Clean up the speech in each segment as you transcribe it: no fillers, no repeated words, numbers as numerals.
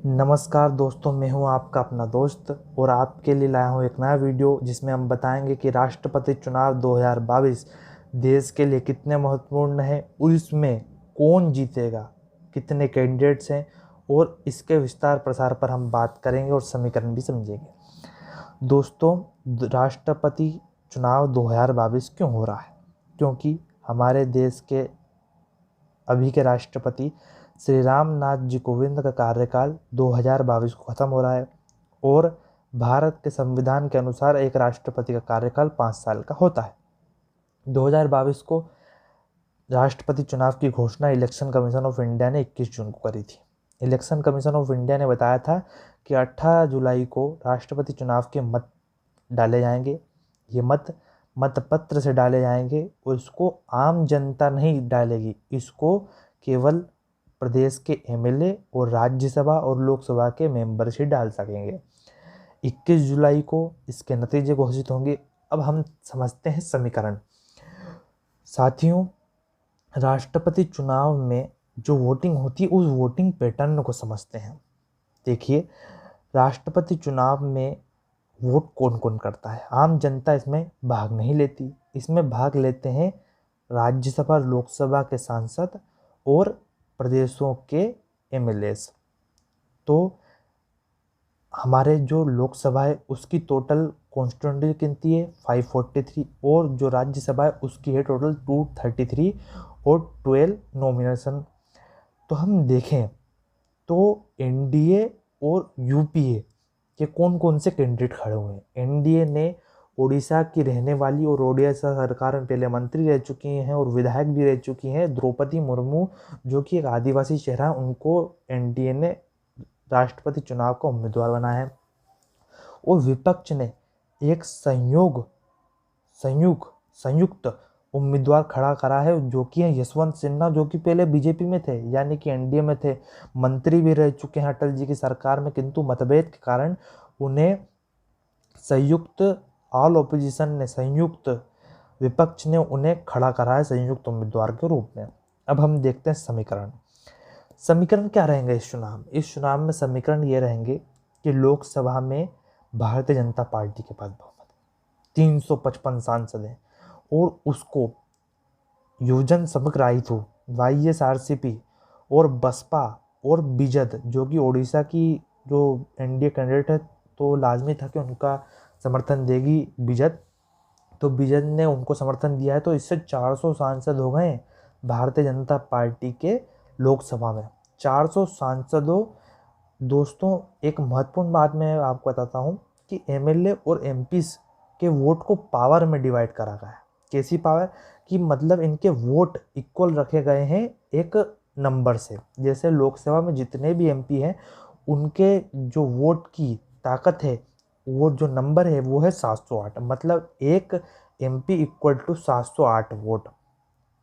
नमस्कार दोस्तों, मैं हूं आपका अपना दोस्त और आपके लिए लाया हूं एक नया वीडियो जिसमें हम बताएंगे कि राष्ट्रपति चुनाव 2022 देश के लिए कितने महत्वपूर्ण है और इसमें कौन जीतेगा, कितने कैंडिडेट्स हैं और इसके विस्तार प्रसार पर हम बात करेंगे और समीकरण भी समझेंगे। दोस्तों, राष्ट्रपति चुनाव 2022 क्यों हो रहा है? क्योंकि हमारे देश के अभी के राष्ट्रपति श्री राम नाथ जी कोविंद का कार्यकाल 2022 को ख़त्म हो रहा है और भारत के संविधान के अनुसार एक राष्ट्रपति का कार्यकाल 5 साल का होता है। 2022 को राष्ट्रपति चुनाव की घोषणा इलेक्शन कमीशन ऑफ इंडिया ने 21 जून को करी थी। इलेक्शन कमीशन ऑफ इंडिया ने बताया था कि 18 जुलाई को राष्ट्रपति चुनाव के मत डाले जाएंगे। ये मतपत्र से डाले जाएंगे और इसको आम जनता नहीं डालेगी, इसको केवल प्रदेश के एमएलए और राज्यसभा और लोकसभा के मेंबर्स ही डाल सकेंगे। 21 जुलाई को इसके नतीजे घोषित होंगे। अब हम समझते हैं समीकरण। साथियों, राष्ट्रपति चुनाव में जो वोटिंग होती है उस वोटिंग पैटर्न को समझते हैं। देखिए, राष्ट्रपति चुनाव में वोट कौन कौन करता है? आम जनता इसमें भाग नहीं लेती। इसमें भाग लेते हैं राज्यसभा लोकसभा के सांसद और प्रदेशों के एमएलएस। तो हमारे जो लोकसभा है उसकी टोटल कॉन्स्टिट्यूंसी गिनती है 543 और जो राज्यसभा है उसकी है टोटल 233 और 12 नॉमिनेशन। तो हम देखें तो एनडीए और यूपीए के कौन कौन से कैंडिडेट खड़े हुए हैं। एनडीए ने उड़ीसा की रहने वाली और उड़ीसा सरकार में पहले मंत्री रह चुकी हैं और विधायक भी रह चुकी हैं द्रौपदी मुर्मू, जो कि एक आदिवासी चेहरा है, उनको एनडीए ने राष्ट्रपति चुनाव का उम्मीदवार बनाया है। और विपक्ष ने एक संयुक्त उम्मीदवार खड़ा करा है जो कि है यशवंत सिन्हा, जो कि पहले बीजेपी में थे, यानी कि एनडीए में थे, मंत्री भी रह चुके हैं अटल जी की सरकार में, किंतु मतभेद के कारण उन्हें संयुक्त विपक्ष ने उन्हें खड़ा करा है संयुक्त उम्मीदवार के रूप में। अब हम देखते हैं समीकरण क्या रहेंगे इस चुनाव में समीकरण ये रहेंगे कि लोकसभा में भारतीय जनता पार्टी के पास बहुमत 355 सांसद हैं और उसको योजन समग्र आयु वाईएसआरसीपी और बसपा और बीजेड, जो कि ओडिशा की जो एनडीए कैंडिडेट है, तो लाजमी था कि उनका समर्थन देगी बीजेड। तो बीजेड ने उनको समर्थन दिया है, तो इससे 400 सांसद हो गए भारतीय जनता पार्टी के लोकसभा में। 400 सांसदों। दोस्तों, एक महत्वपूर्ण बात मैं आपको बताता हूँ कि एमएलए और एमपीस के वोट को पावर में डिवाइड करा गया है। कैसी पावर? कि मतलब इनके वोट इक्वल रखे गए हैं एक नंबर से। जैसे लोकसभा में जितने भी एमपी हैं उनके जो वोट की ताकत है, वो जो नंबर है वो है 708, मतलब एक एमपी इक्वल टू 708 वोट।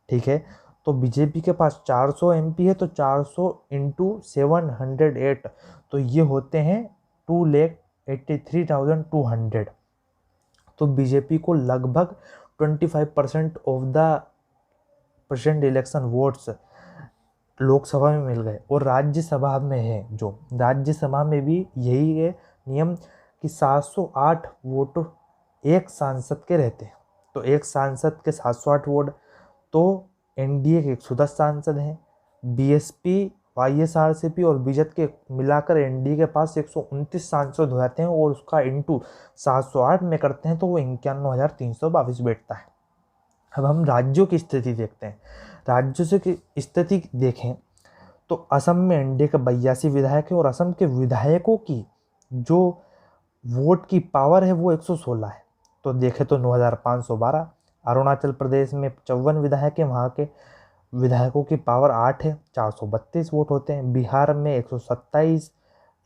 ठीक है, तो बीजेपी के पास 400 एमपी है, तो 400 इंटू 708, तो ये होते हैं 2,83,200। तो बीजेपी को लगभग 25% of the president election votes Lok Sabha में मिल गए। और राज्यसभा में है, जो राज्यसभा में भी यही है नियम कि 708 वोट एक सांसद के रहते हैं। तो एक सांसद के 708 वोट। तो एनडीए के 110 सांसद हैं, बीएसपी, वाईएसआरसीपी और बीजेपी के मिलाकर एनडीए के पास 129 सांसद हो जाते हैं और उसका इंटू 708 में करते हैं तो वो 51,322 बैठता है। अब हम राज्यों की स्थिति देखते हैं। राज्यों से की स्थिति देखें तो असम में एनडीए का 82 विधायक है और असम के विधायकों की जो वोट की पावर है वो 116 है। तो देखें तो 9,512। अरुणाचल प्रदेश में 54 विधायक हैं, वहाँ के विधायकों की पावर 8 है, 432 वोट होते हैं। बिहार में 127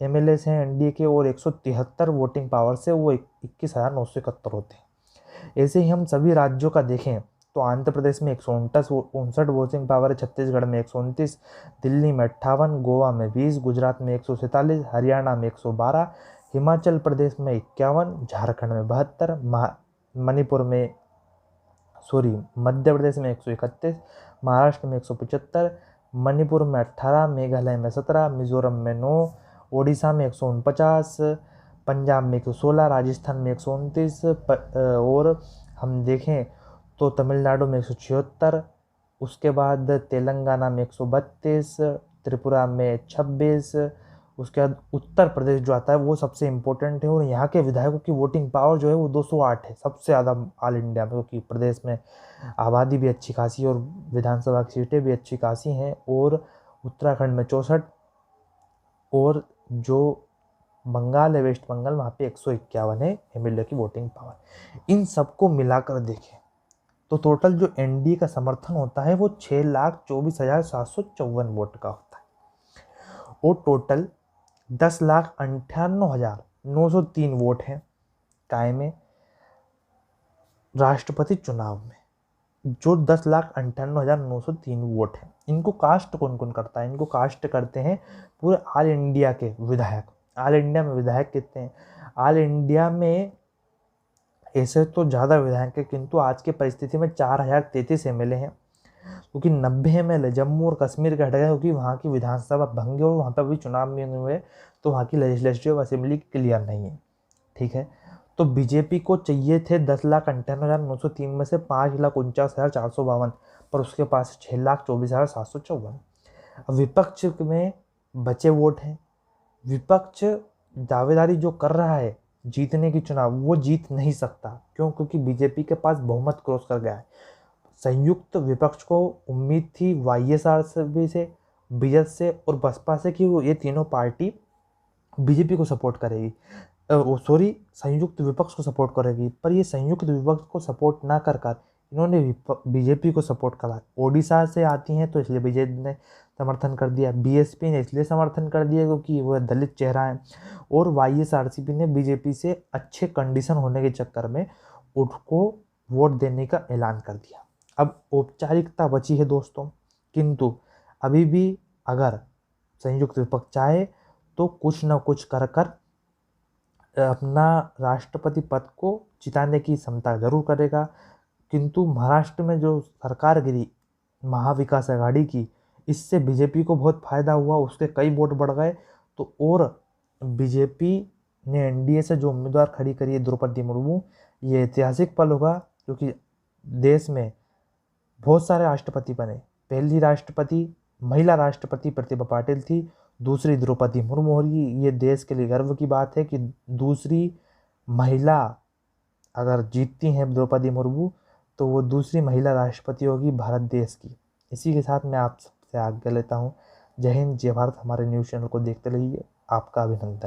एमएलए हैं एनडीए के और 173 वोटिंग पावर से वो 21,971 होते हैं। ऐसे ही हम सभी राज्यों का देखें तो आंध्र प्रदेश में 159 वोटिंग पावर है, छत्तीसगढ़ में 129, दिल्ली में 58, गोवा में 20, गुजरात में 147, हरियाणा में 112, हिमाचल प्रदेश में 51, झारखंड में 72, मध्य प्रदेश में 131, महाराष्ट्र में 175, मणिपुर में 18, मेघालय में 17, मिजोरम में 9, ओडिशा में 149, पंजाब में 116, राजस्थान में 129, और हम देखें तो तमिलनाडु में 176, उसके बाद तेलंगाना में 132, त्रिपुरा में 26, उसके बाद उत्तर प्रदेश जो आता है वो सबसे इम्पोर्टेंट है, और यहाँ के विधायकों की वोटिंग पावर जो है वो 208 है, सबसे ज़्यादा ऑल इंडिया में, क्योंकि प्रदेश में आबादी भी अच्छी खासी है और विधानसभा की सीटें भी अच्छी खासी हैं। और उत्तराखंड में 64, और जो बंगाल है, वेस्ट बंगाल, वहाँ पे 151 है एमएलए की वोटिंग पावर। इन सबको मिलाकर देखें तो टोटल जो एनडीए का समर्थन होता है वो 6,24,754 वोट का होता है, और टोटल 10,98,903 वोट हैं कायम में राष्ट्रपति चुनाव में। जो 10,98,903 वोट हैं, इनको कास्ट कौन कौन करता है? इनको कास्ट करते हैं पूरे ऑल इंडिया के विधायक। ऑल इंडिया में विधायक कितने हैं? ऑल इंडिया में ऐसे तो ज़्यादा विधायक हैं, किंतु आज की परिस्थिति में 4,033 एमएलए हैं, क्योंकि 90 एमएलए जम्मू और कश्मीर के हट गए, क्योंकि वहाँ की विधानसभा भंग है और वहाँ पर अभी चुनाव नहीं हुए, तो वहाँ की लेजिस्लेटिव असेंबली क्लियर नहीं है। ठीक है, तो बीजेपी को चाहिए थे 10,98,903 में से 5,49,452, पर उसके पास 6,24,754। अब विपक्ष में बचे वोट हैं। विपक्ष दावेदारी जो कर रहा है जीतने की चुनाव, वो जीत नहीं सकता। क्यों? क्योंकि बीजेपी के पास बहुमत क्रॉस कर गया है। संयुक्त विपक्ष को उम्मीद थी वाईएसआर से, बीएस से और बसपा से कि वो ये तीनों पार्टी बीजेपी को सपोर्ट करेगी, संयुक्त विपक्ष को सपोर्ट करेगी, पर ये संयुक्त विपक्ष को सपोर्ट ना कर इन्होंने बीजेपी को सपोर्ट करा। ओडिशा से आती हैं तो इसलिए बीजेपी ने समर्थन कर दिया, बीएसपी ने इसलिए समर्थन कर दिया क्योंकि वह दलित चेहरा है, और वाईएसआरसीपी ने बीजेपी से अच्छे कंडीशन होने के चक्कर में उसको वोट देने का ऐलान कर दिया। अब औपचारिकता बची है दोस्तों, किंतु अभी भी अगर संयुक्त विपक्ष चाहे तो कुछ न कुछ कर अपना राष्ट्रपति पद को जिताने की क्षमता जरूर करेगा। किंतु महाराष्ट्र में जो सरकार गिरी महाविकास आघाड़ी की, इससे बीजेपी को बहुत फायदा हुआ, उसके कई वोट बढ़ गए। तो और बीजेपी ने एनडीए से जो उम्मीदवार खड़ी करी है द्रौपदी मुर्मू, ये ऐतिहासिक पल होगा, क्योंकि देश में बहुत सारे राष्ट्रपति बने। पहली राष्ट्रपति महिला राष्ट्रपति प्रतिभा पाटिल थी, दूसरी द्रौपदी मुर्मू हो रही। ये देश के लिए गर्व की बात है कि दूसरी महिला अगर जीतती हैं द्रौपदी मुर्मू, तो वो दूसरी महिला राष्ट्रपति होगी भारत देश की। इसी के साथ मैं आप सबसे आज्ञा लेता हूँ। जय हिंद, जय भारत। हमारे न्यूज़ चैनल को देखते रहिए। आपका अभिनंदन।